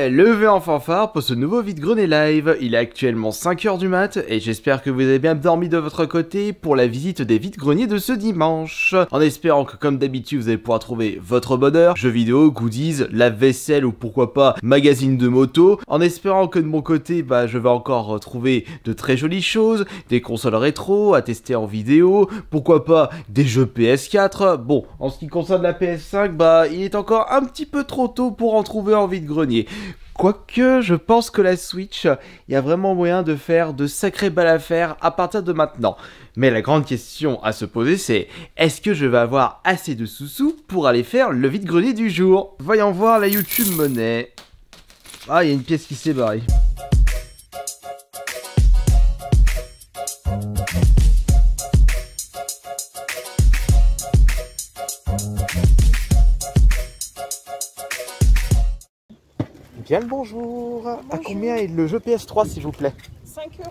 Levez en fanfare pour ce nouveau vide-grenier live. Il est actuellement 5h du mat et j'espère que vous avez bien dormi de votre côté pour la visite des vide-greniers de ce dimanche. En espérant que comme d'habitude vous allez pouvoir trouver votre bonheur, jeux vidéo, goodies, lave-vaisselle ou pourquoi pas magazine de moto. En espérant que de mon côté je vais encore trouver de très jolies choses, des consoles rétro à tester en vidéo, pourquoi pas des jeux PS4. Bon, en ce qui concerne la PS5, il est encore un petit peu trop tôt pour en trouver en vide-grenier. Quoique, je pense que la Switch, il y a vraiment moyen de faire de sacrées balles à faire à partir de maintenant. Mais la grande question à se poser, c'est est-ce que je vais avoir assez de sous-sous pour aller faire le vide-grenier du jour? Voyons voir la YouTube monnaie. Ah, il y a une pièce qui s'est barrée. Bien le bonjour. Bonjour. À combien est le jeu PS3 s'il vous plaît? 5 €.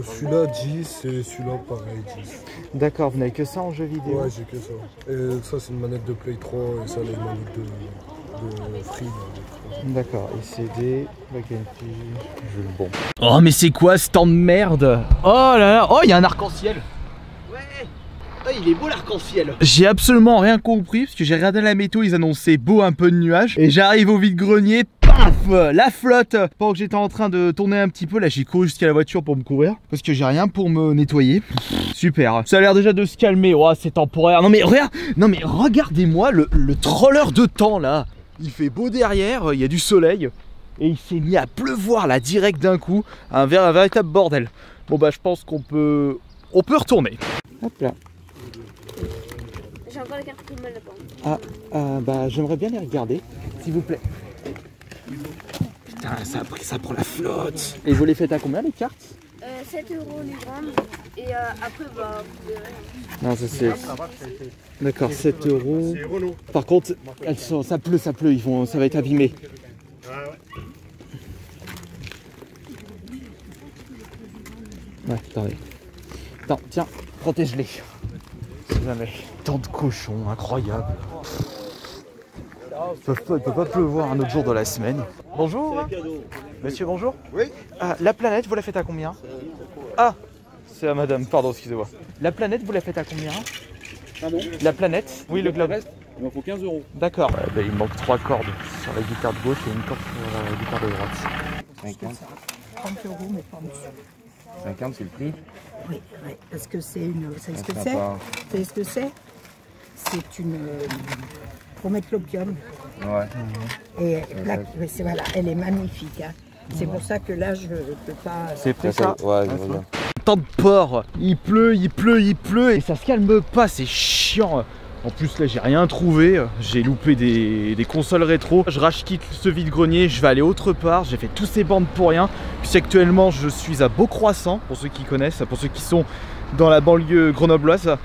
Celui-là 10 et celui-là pareil 10. D'accord, vous n'avez que ça en jeu vidéo? Ouais, j'ai que ça. Et ça c'est une manette de Play 3 et ça les manettes de Free. D'accord, et CD, jeu bon. Oh mais c'est quoi ce temps de merde? Oh là là, oh il y a un arc-en-ciel. Ouais, oh, il est beau l'arc-en-ciel. J'ai absolument rien compris parce que j'ai regardé la météo, ils annonçaient beau un peu de nuages. Et j'arrive au vide-grenier, paf, la flotte. Pendant que j'étais en train de tourner un petit peu, là j'ai couru jusqu'à la voiture pour me couvrir parce que j'ai rien pour me nettoyer. Super, ça a l'air déjà de se calmer. Oh c'est temporaire. Non mais regarde, non mais regardez-moi le troller de temps là. Il fait beau derrière, il y a du soleil. Et il s'est mis à pleuvoir là direct d'un coup. Un véritable bordel. Bon je pense qu'on peut retourner. Hop là. J'ai encore les cartes qui me le pendent. J'aimerais bien les regarder, s'il vous plaît. Putain, ça a pris ça pour la flotte. Et vous les faites à combien les cartes? 7 € les grammes. Et après, vous verrez. Non, ça c'est. D'accord, 7 €. Par contre, elles sont... ça pleut, ça va être abîmé. Ouais, attendez. Attends, tiens, protège-les. Si jamais. Tant de cochons, incroyable. Il peut pas pleuvoir un autre jour de la semaine. Bonjour. Monsieur, bonjour. Oui. La planète, vous la faites à combien? Ah, c'est à madame, pardon, excusez-moi. La planète, vous la faites à combien? Pardon? La planète? Oui, le globe. Il m'en faut 15 €. D'accord. Il manque 3 cordes sur la guitare de gauche et une corde sur la guitare de droite. 50. 30 €, mais pas en dessous. 50, c'est le prix. Oui, parce que c'est une. Vous savez ce que c'est? Sympa. Vous savez ce que c'est? C'est une. Pour mettre l'opium. Ouais. Et là, voilà, elle est magnifique. Hein. C'est pour ça que là, je ne peux pas. C'est pris ça? Ouais, je vois bien. Tant de porc, il pleut et ça se calme pas, c'est chiant. En plus là j'ai rien trouvé, j'ai loupé des consoles rétro. Je quitte ce vide-grenier, je vais aller autre part, j'ai fait tous ces bandes pour rien. Puis actuellement je suis à Beaucroissant, pour ceux qui connaissent, pour ceux qui sont dans la banlieue grenobloise.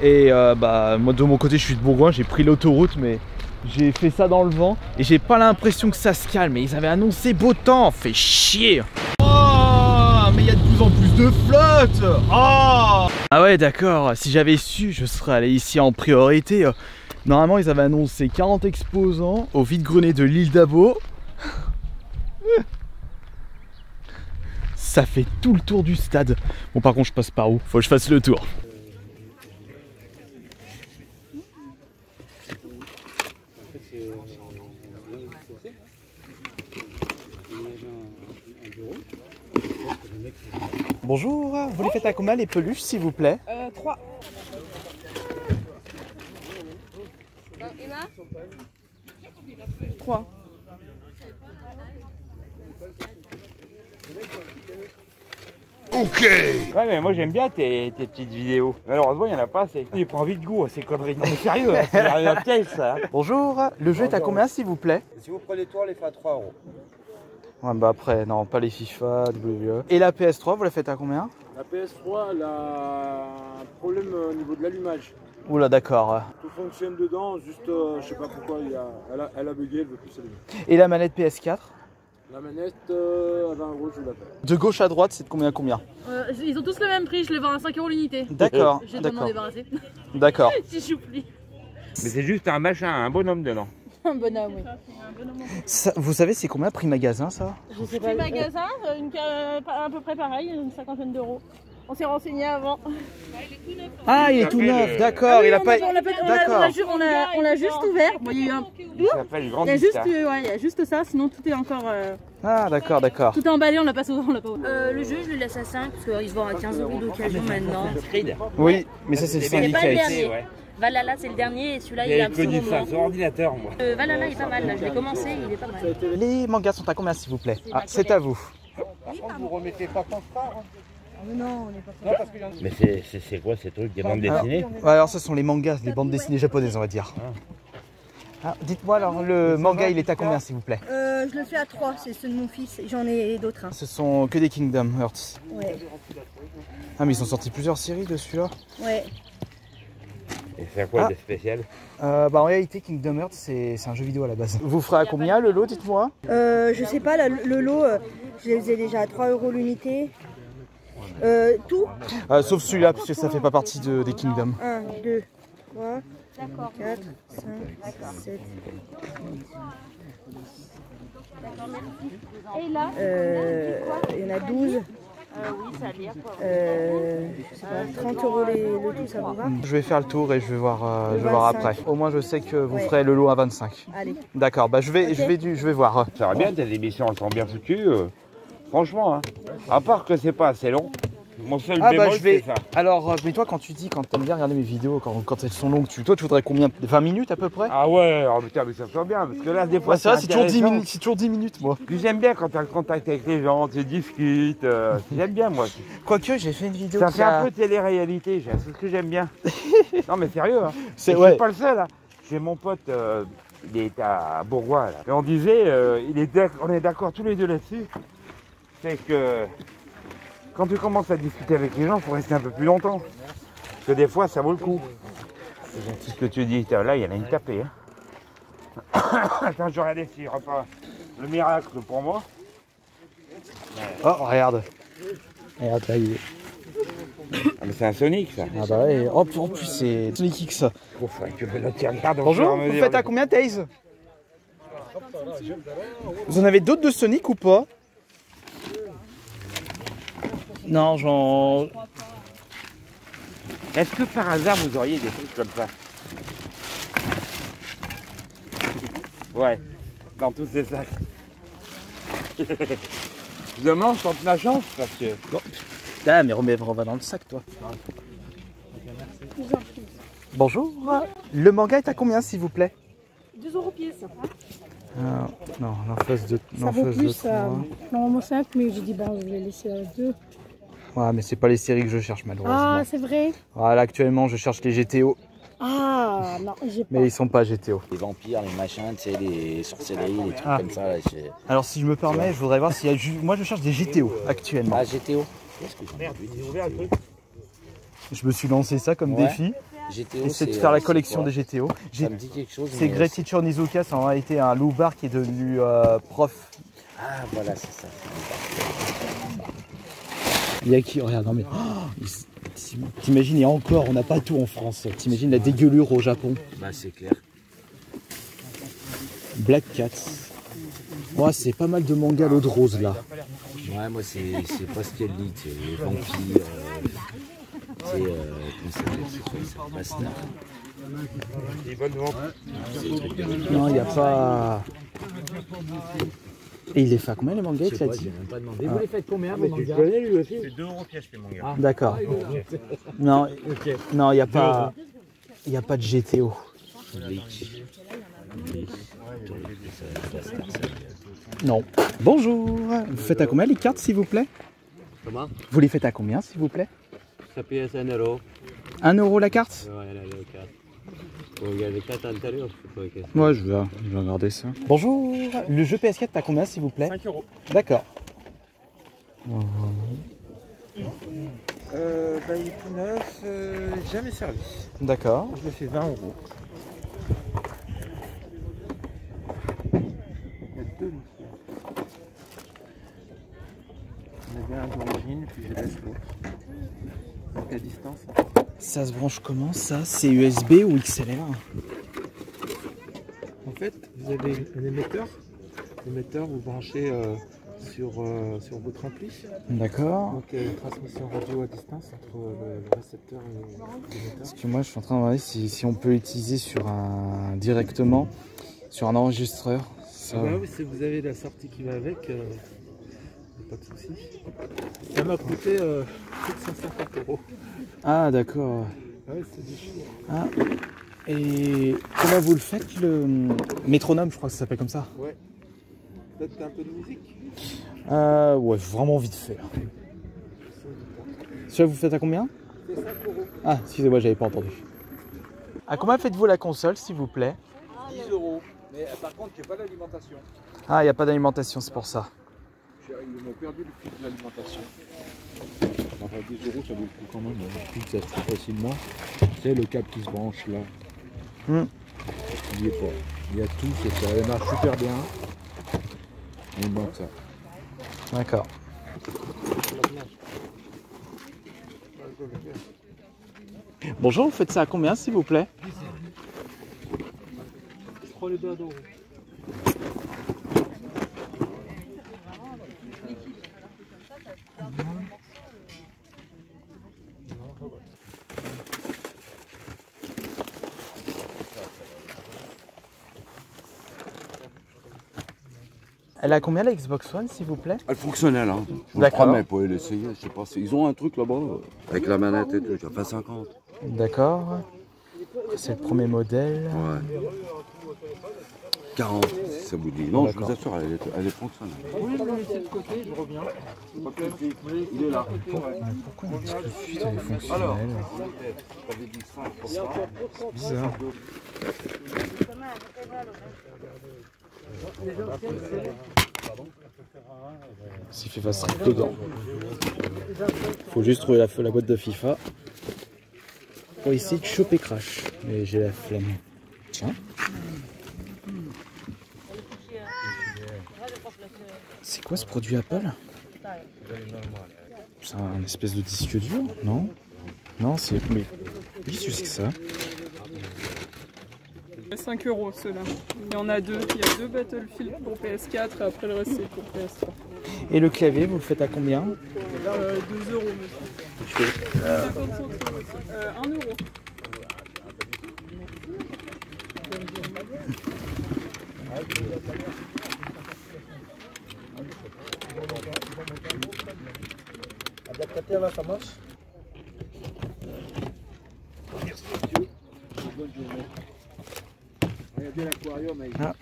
Et moi de mon côté je suis de Bourgoin, j'ai pris l'autoroute mais j'ai fait ça dans le vent. Et j'ai pas l'impression que ça se calme, et ils avaient annoncé beau temps, fait chier. Mais il y a de plus en plus de flotte. Oh ah ouais d'accord, si j'avais su je serais allé ici en priorité. Normalement ils avaient annoncé 40 exposants au vide-grenier de l'île d'Abo. Ça fait tout le tour du stade. Bon par contre je passe par où? Faut que je fasse le tour. Bonjour, vous les faites à combien les peluches s'il vous plaît? 3. Emma 3. Ok. Ouais mais moi j'aime bien tes petites vidéos. Malheureusement il n'y en a pas assez. Il prend vite goût à ces conneries. Non mais sérieux, c'est la pièce ça. Bonjour, le jeu est à combien s'il vous plaît? Si vous prenez toi, on les fait à 3 €. Ouais après, non pas les FIFA, WWE. Et la PS3 vous la faites à combien? La PS3 elle a un problème au niveau de l'allumage. Oula d'accord. Tout fonctionne dedans, juste je sais pas pourquoi elle a bugué, elle veut plus s'allumer. Et la manette PS4? La manette à 20 €, je vous la paie. De gauche à droite, c'est de combien à combien? Ils ont tous le même prix, je les vends à 5 € l'unité. D'accord, Je vais m'en d'accord. débarrasser. D'accord. Si j'oublie. Mais c'est juste un machin, un bonhomme dedans. Un bonhomme, oui. Vous savez, c'est combien prix magasin ça? Je sais pas. Magasin, à peu près pareil, une cinquantaine d'euros. On s'est renseigné avant. Ah, il est tout neuf, d'accord. Ah oui, il a non, pas. mais D'accord. on l'a juste ouvert. Bon, il y a eu un... Ça s'appelle Grand Il y a juste, Vista. il y a juste ça, sinon tout est encore... Ah, d'accord, d'accord. Tout est emballé, on l'a pas sauvé, on l'a pas ouvert. Le jeu, je le laisse à 5 parce qu'il se vend à 15 € d'occasion maintenant. Creed. Oui, mais ça c'est le C'est pas le syndicate. dernier. Ouais. Valhalla, c'est le dernier et celui-là, il est J'ai un petit connu ça moment. sur ordinateur, moi. Valhalla est pas mal, là. Je l'ai commencé, il est pas mal. Les mangas sont à combien s'il vous plaît? Ah, c'est à vous. Vous remettez pas ton phare. Non, on n'est pas Mais c'est quoi ces trucs, des bandes dessinées? Ouais, alors ce sont les mangas, les bandes dessinées japonaises on va dire. Ah, dites-moi alors, le manga il est à combien s'il vous plaît? Je le fais à 3, c'est ceux de mon fils. J'en ai d'autres. Hein. Ce sont que des Kingdom Hearts. Ouais. Ah mais ils ont sorti plusieurs séries dessus là. Ouais. Et c'est quoi Ah. de spécial? Bah en réalité Kingdom Hearts c'est un jeu vidéo à la base. Vous ferez à combien le lot, dites-moi? Je sais pas, le lot, je les ai déjà à 3 € l'unité. Tout. Sauf celui-là parce que ça fait pas partie des Kingdom. 1, 2, 3, 4, 5, 7. Et là, Il y en a 12. oui, ça a l'air. Je sais pas, 30 € le tout, ça vous va? Je vais faire le tour et je vais voir, Le je vais voir 25. après. Au moins je sais que vous Ouais. ferez le lot à 25. Allez. D'accord, bah je vais voir. Ça va bien, tes émissions elles sont bien foutues. Franchement, hein. À part que c'est pas assez long. Mon seul Ah bémol, bah je vais. c'est ça. Alors, mais toi quand tu dis, quand t'aimes bien regarder mes vidéos, quand elles sont longues, toi tu voudrais combien? 20 minutes à peu près? Ah ouais, alors putain, mais ça soit bien, parce que là, des fois, Ouais, c'est vrai, c'est toujours 10 intéressant. minutes, c'est toujours 10 minutes moi. Puis j'aime bien quand tu as le contact avec les gens, tu discutes. J'aime bien, moi. Quoique j'ai fait une vidéo Ça qui fait a... un peu télé-réalité, c'est ce que j'aime bien. Non, mais sérieux, hein. C'est Et ouais. je suis pas le seul, hein. J'ai mon pote, il est à Bourgoin, là. Et on disait, on est d'accord tous les deux là-dessus, c'est que quand tu commences à discuter avec les gens, il faut rester un peu plus longtemps. Parce que des fois, ça vaut le coup. C'est gentil ce que tu dis. Là, il y en a une tapée. Hein. Attends, je regarde s'il n'y aura pas le miracle pour moi. Oh regarde. Regarde là il est. Ah, mais c'est un Sonic, ça. Ah bah ouais. Oh, en plus c'est Sonic X. Oh, faudrait que je le tienne. Regarde, au Bonjour, fur et à vous mesure. faites à combien Taze? Vous en avez d'autres de Sonic ou pas? Non, j'en... Est-ce que par hasard vous auriez des trucs comme ça? Ouais, dans tous ces sacs. Je demande, je tente ma chance parce que. Ah mais remets va dans le sac toi. Bonjour, le manga est à combien s'il vous plaît? 2 € pièce. Non, l'enfance de... Ça vaut plus, normalement 5, mais j'ai dit bon, je vais laisser à 2. Ouais, mais c'est pas les séries que je cherche malheureusement. Ah, c'est vrai? Voilà, actuellement je cherche les GTO, Ah, non, j'ai pas. mais ils sont pas GTO. Les vampires, les machins, tu sais, les sorcelleries, les trucs Ah. comme ça. Là, Alors si je me permets, je voudrais voir s'il y a... Moi je cherche des GTO actuellement. Ah, GTO. Je me suis lancé ça comme Ouais. défi, GTO, essayer de faire la collection des GTO. Ça me dit quelque chose. C'est mais, Great Onizuka, ça en a été un loupard qui est devenu prof. Ah, voilà, c'est ça. Il y a qui? Regarde, non mais... T'imagines, et encore, on n'a pas tout en France. T'imagines la dégueulure au Japon. Bah, c'est clair. Black Cats. Ouais, c'est pas mal de mangas l'eau de rose là. Ouais, moi, c'est pas ce qu'elle dit. C'est les vampires. C'est. Comment ça s'appelle? C'est quoi ça? Bastard. Des bonnes ventes. C'est des trucs de. Non, il n'y a pas... Et il les fait à combien les mangas, Je tu sais as pas, dit? j'ai même pas demandé. Vous les faites combien, vos Tu mangas? connais lui aussi? C'est 2 € pièce les mangas. D'accord. Non, non, il n'y a pas... Il n'y a pas de GTO. Bleach. Non. Bonjour. Vous faites à combien les cartes, s'il vous plaît? Comment? Vous les faites à combien, s'il vous plaît? Ça paye 1 €. 1 € la carte? Ouais, là, les 4. Bon, il y a les 4 antérieurs, je sais pas quest Ouais, je vais regarder ça. Bonjour. Le jeu PS4, t'as combien, s'il vous plaît? 5 €. D'accord. Bah, il est tout neuf, jamais servi. D'accord. Je le fais 20 €. Il y a deux, monsieur. Je mets bien un d'origine, puis je laisse l'autre. Donc à distance. Ça se branche comment ça? C'est USB ou XLR? En fait, vous avez un émetteur. L'émetteur, vous branchez sur votre ampli. D'accord. Donc il y a une transmission radio à distance entre le récepteur et l'émetteur. Parce que moi je suis en train de regarder si on peut l'utiliser directement sur un enregistreur. Ça... Ah bah oui, si vous avez la sortie qui va avec, pas de souci. Ça m'a coûté plus de 150 €. Ah d'accord. Ouais, c'est du chou. Ah. Et comment vous le faites, le métronome, je crois que ça s'appelle comme ça? Ouais. Peut-être un peu de musique? Ouais, vraiment vite fait. Celui-là, vous faites à combien? C'est 5 €. Ah, excusez-moi, j'avais pas entendu. À combien faites-vous la console, s'il vous plaît? 10 €. Mais par contre, j'ai pas d'alimentation. Ah, il n'y a pas d'alimentation, c'est pour ça. Ils m'ont perdu le prix de l'alimentation. Enfin, 10 € ça vaut le coup quand même, on ça se trouve facilement. C'est le câble qui se branche là. Il n'y est pas. Il y a tout, ça marche super bien. Il manque ça. D'accord. Bonjour, vous faites ça à combien, s'il vous plaît? Je prends les 2 €. Elle a combien la Xbox One, s'il vous plaît? Elle fonctionne, elle, hein. Je vous promets, vous pouvez l'essayer, je sais pas. Ils ont un truc là-bas, avec la manette et tout, ça fait 50. D'accord. C'est le premier modèle. Ouais. 40, si ça vous dit. Non, je vous assure, elle est fonctionnelle. Oui, je vais laisser de côté, je reviens. Il est là. Pourquoi on dit que le fuite est fonctionnel? C'est bizarre. S'il fait face dedans. Faut juste trouver la boîte de FIFA pour essayer de choper Crash. Mais j'ai la flemme. Tiens. C'est quoi ce produit Apple? C'est un espèce de disque dur? Non? Non, c'est... Mais... Oui, c'est ça. 5 € ceux-là. Il y en a deux. Il y a 2 Battlefield pour PS4 et après le reste c'est pour PS3. Et le clavier, vous le faites à combien? 2 € monsieur. 50 centimes aussi. 1 €. Adaptateur là, ça marche? Merci monsieur. Bonne journée. Regardez l'aquarium avec. Ah.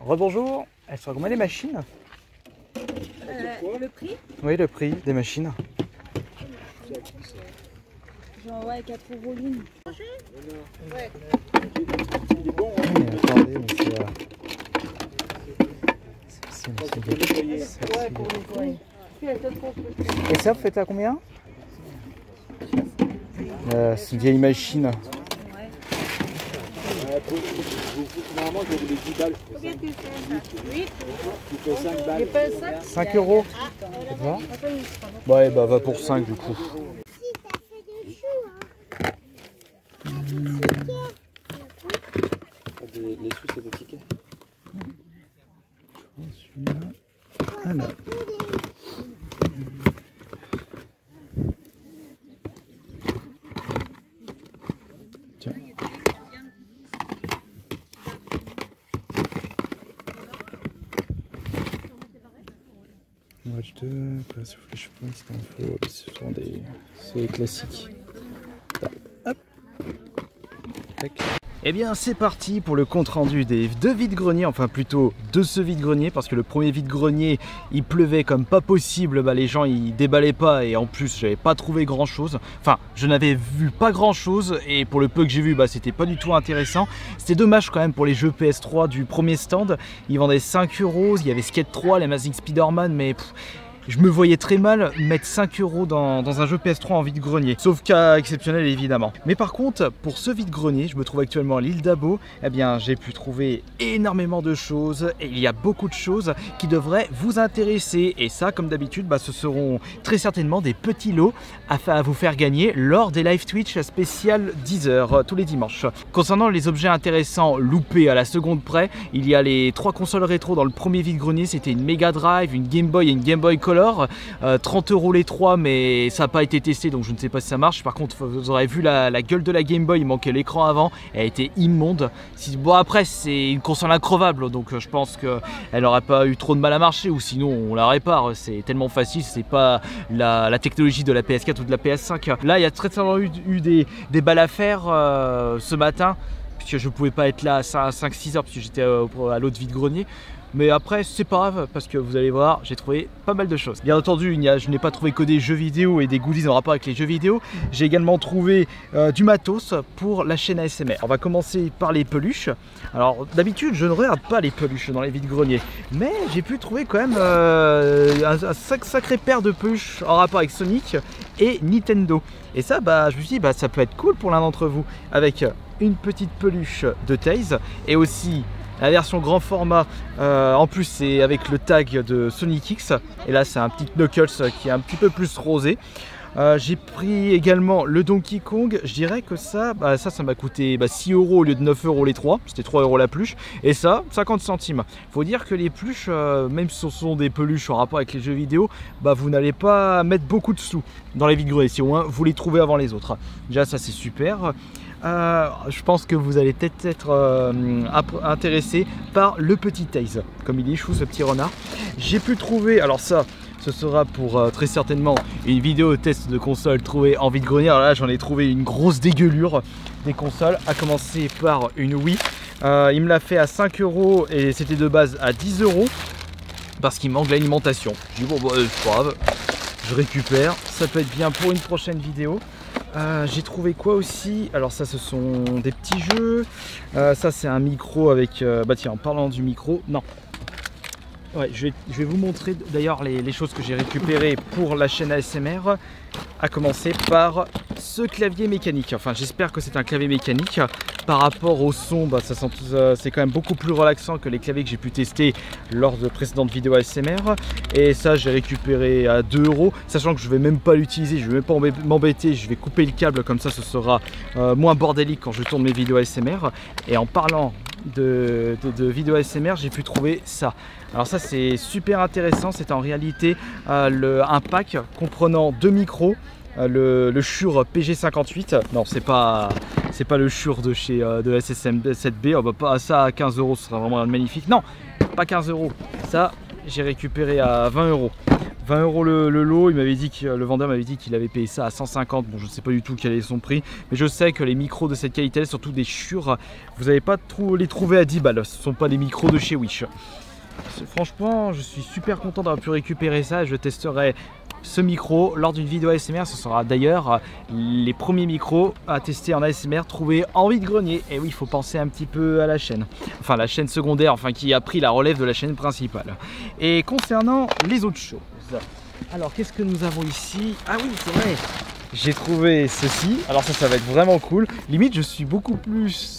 Rebonjour. Elles sont à combien les machines? Le prix? Oui, le prix des machines. Genre ouais, 4 € l'une. Ouais. Il est bon, hein? Oui, mais attendez, mais c'est... Et ça, vous faites à combien? C'est une vieille machine. Normalement, je voulais 10 balles. Combien tu fais? 8? Tu fais 5 balles. 5 €. Ça va? Ouais, bah va pour 5 du coup. Les sous, c'est des tickets. Alors. Tiens. Watch 2, place flash point, info, ce sont des... c'est classique. Hop. Tac. Eh bien c'est parti pour le compte rendu des 2 vides-greniers, enfin plutôt de ce vide-grenier, parce que le premier vide-grenier il pleuvait comme pas possible, bah les gens ils déballaient pas et en plus j'avais pas trouvé grand chose, enfin je n'avais vu pas grand chose et pour le peu que j'ai vu bah c'était pas du tout intéressant. C'était dommage quand même pour les jeux PS3 du premier stand, ils vendaient 5 €, il y avait Skate 3, l'Amazing Spider-Man mais je me voyais très mal mettre 5 € dans un jeu PS3 en vide-grenier. Sauf cas exceptionnel évidemment. Mais par contre, pour ce vide-grenier, je me trouve actuellement à l'île d'Abo. Eh bien, j'ai pu trouver énormément de choses. Et il y a beaucoup de choses qui devraient vous intéresser. Et ça, comme d'habitude, bah, ce seront très certainement des petits lots à vous faire gagner lors des live Twitch spécial 10h tous les dimanches. Concernant les objets intéressants loupés à la seconde près, il y a les 3 consoles rétro dans le premier vide-grenier. C'était une Mega Drive, une Game Boy et une Game Boy Color. 30 € les 3, mais ça n'a pas été testé, donc je ne sais pas si ça marche. Par contre, vous aurez vu la gueule de la Game Boy, il manquait l'écran avant, elle était immonde. Bon, après, c'est une console increvable, donc je pense qu'elle n'aurait pas eu trop de mal à marcher, ou sinon on la répare. C'est tellement facile, c'est pas la technologie de la PS4 ou de la PS5. Là, il y a très certainement eu des balles à faire ce matin, puisque je ne pouvais pas être là à 5-6 heures, puisque j'étais à l'autre vide-grenier. Mais après, c'est pas grave, parce que vous allez voir, j'ai trouvé pas mal de choses. Bien entendu, je n'ai pas trouvé que des jeux vidéo et des goodies en rapport avec les jeux vidéo. J'ai également trouvé du matos pour la chaîne ASMR. On va commencer par les peluches. Alors, d'habitude, je ne regarde pas les peluches dans les vides-greniers. Mais j'ai pu trouver quand même un sacré paire de peluches en rapport avec Sonic et Nintendo. Et ça, bah, je me suis dit, bah, ça peut être cool pour l'un d'entre vous. Avec une petite peluche de Tails et aussi la version grand format, en plus c'est avec le tag de Sonic X. Et là c'est un petit Knuckles qui est un petit peu plus rosé. J'ai pris également le Donkey Kong. Je dirais que ça m'a coûté 6 € au lieu de 9 € les 3. C'était 3 € la peluche. Et ça, 50 centimes. Faut dire que les peluches, même si ce sont des peluches en rapport avec les jeux vidéo, bah, vous n'allez pas mettre beaucoup de sous dans les vides-greniers. Si au moins vous les trouvez avant les autres. Déjà ça c'est super. Je pense que vous allez peut-être être intéressé par le petit Tails, comme il est chou ce petit renard. J'ai pu trouver, alors ça, ce sera pour très certainement une vidéo test de console trouvée en vide-grenier. Alors là j'en ai trouvé une grosse dégueulure des consoles, à commencer par une Wii. Il me l'a fait à 5 € et c'était de base à 10 € parce qu'il manque l'alimentation. Je dis bon bah c'est pas grave, je récupère, ça peut être bien pour une prochaine vidéo. J'ai trouvé quoi aussi? Alors ça ce sont des petits jeux. Ça c'est un micro avec... bah tiens, en parlant du micro, non. Ouais, je vais vous montrer d'ailleurs les choses que j'ai récupérées pour la chaîne ASMR. À commencer par ce clavier mécanique. Enfin j'espère que c'est un clavier mécanique. Par rapport au son, bah, c'est quand même beaucoup plus relaxant que les claviers que j'ai pu tester lors de précédentes vidéos ASMR. Et ça j'ai récupéré à 2 €, sachant que je vais même pas l'utiliser, je vais même pas m'embêter, je vais couper le câble comme ça ce sera moins bordélique quand je tourne mes vidéos ASMR. Et en parlant de vidéos ASMR, j'ai pu trouver ça. Alors ça c'est super intéressant, c'est en réalité un pack comprenant 2 micros. Le Shure PG58, non c'est pas le Shure de chez de SSM7B, oh, bah, pas ça à 15 €, ce sera vraiment magnifique. Non, pas 15 €, ça j'ai récupéré à 20 €. 20 € le lot, il m'avait dit que le vendeur m'avait dit qu'il avait payé ça à 150. Bon, je ne sais pas du tout quel est son prix, mais je sais que les micros de cette qualité, surtout des Shure, vous n'allez pas les trouver à 10 balles. Ce ne sont pas des micros de chez Wish. Franchement, je suis super content d'avoir pu récupérer ça. Je testerai ce micro lors d'une vidéo ASMR. Ce sera d'ailleurs les premiers micros à tester en ASMR trouvés en vide-grenier. Et oui, il faut penser un petit peu à la chaîne, enfin la chaîne secondaire, enfin qui a pris la relève de la chaîne principale. Et concernant les autres choses, alors qu'est-ce que nous avons ici? Ah oui, c'est vrai, j'ai trouvé ceci. Alors ça va être vraiment cool. Limite, je suis beaucoup plus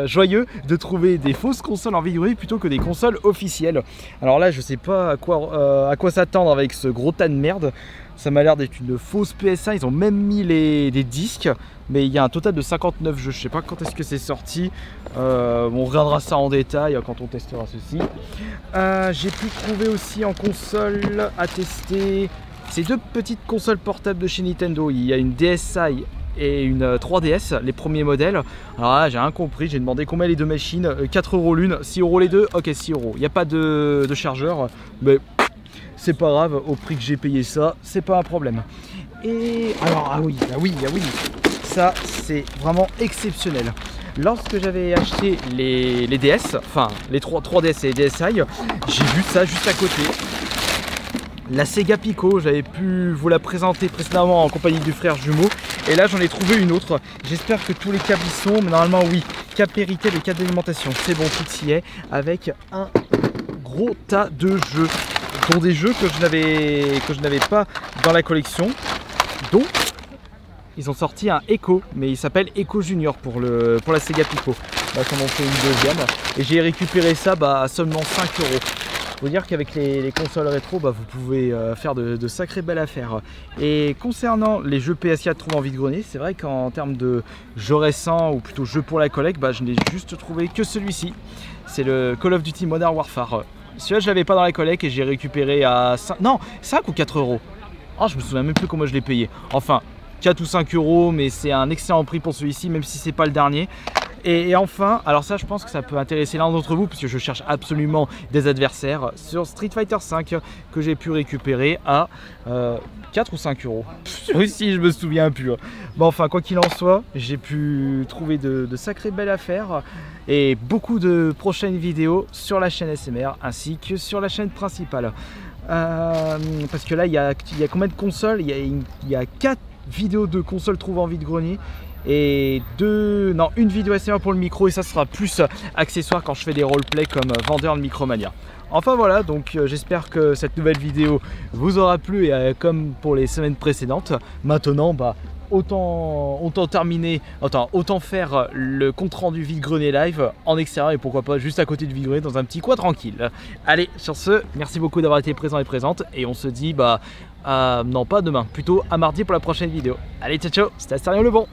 joyeux de trouver des fausses consoles en vide-grenier plutôt que des consoles officielles. Alors là je sais pas à quoi s'attendre avec ce gros tas de merde. Ça m'a l'air d'être une fausse PS1, ils ont même mis des disques, mais il y a un total de 59 jeux. Je sais pas quand est-ce que c'est sorti, on regardera ça en détail quand on testera ceci. J'ai pu trouver aussi en console à tester ces 2 petites consoles portables de chez Nintendo. Il y a une DSi et une 3DS, les premiers modèles. Alors là j'ai rien compris, j'ai demandé combien les 2 machines, 4 € l'une, 6 € les deux, ok 6 €. Il n'y a pas de chargeur, mais c'est pas grave, au prix que j'ai payé ça, c'est pas un problème. Et alors ah oui, ça c'est vraiment exceptionnel. Lorsque j'avais acheté les DS, enfin les 3DS et les DSi, j'ai vu ça juste à côté. La Sega Pico, j'avais pu vous la présenter précédemment en compagnie du frère jumeau. Et là j'en ai trouvé une autre. J'espère que tous les câbles y sont, mais normalement oui. Câble Péritel et câble d'alimentation, c'est bon, tout y est. Avec un gros tas de jeux. dont des jeux que je n'avais pas dans la collection, dont ils ont sorti un Echo, mais il s'appelle Echo Junior pour la Sega Pico. Bah, ça m'en fait une deuxième, et j'ai récupéré ça à seulement 5 €. Faut dire qu'avec les consoles rétro, vous pouvez faire de sacrées belles affaires. Et concernant les jeux PS4 trouvés en vide-grenier, c'est vrai qu'en termes de jeux récents, ou plutôt jeux pour la collecte, je n'ai juste trouvé que celui-ci. C'est le Call of Duty Modern Warfare. Celui-là, je l'avais pas dans la collecte et j'ai récupéré à 5 ou 4 €. Oh, je me souviens même plus comment je l'ai payé. Enfin, 4 ou 5 €, mais c'est un excellent prix pour celui-ci, même si c'est pas le dernier. Et enfin, alors ça je pense que ça peut intéresser l'un d'entre vous, puisque je cherche absolument des adversaires sur Street Fighter V que j'ai pu récupérer à 4 ou 5 €. Aussi, je me souviens plus. Bon, enfin, quoi qu'il en soit, j'ai pu trouver de sacrées belles affaires et beaucoup de prochaines vidéos sur la chaîne SMR ainsi que sur la chaîne principale. Parce que là, il y a combien de consoles? Il y a 4 vidéos de consoles trouvées en vide-grenier. Et une vidéo SMR pour le micro, et ça sera plus accessoire quand je fais des roleplays comme vendeur de Micromania. Enfin voilà, donc j'espère que cette nouvelle vidéo vous aura plu, et comme pour les semaines précédentes, maintenant autant faire le compte rendu vide-grenier live en extérieur, et pourquoi pas juste à côté du vide-grenier dans un petit coin tranquille. Allez, sur ce, merci beaucoup d'avoir été présent et présente, et on se dit non pas demain, plutôt à mardi pour la prochaine vidéo. Allez, ciao ciao, c'était Astarion le Bon.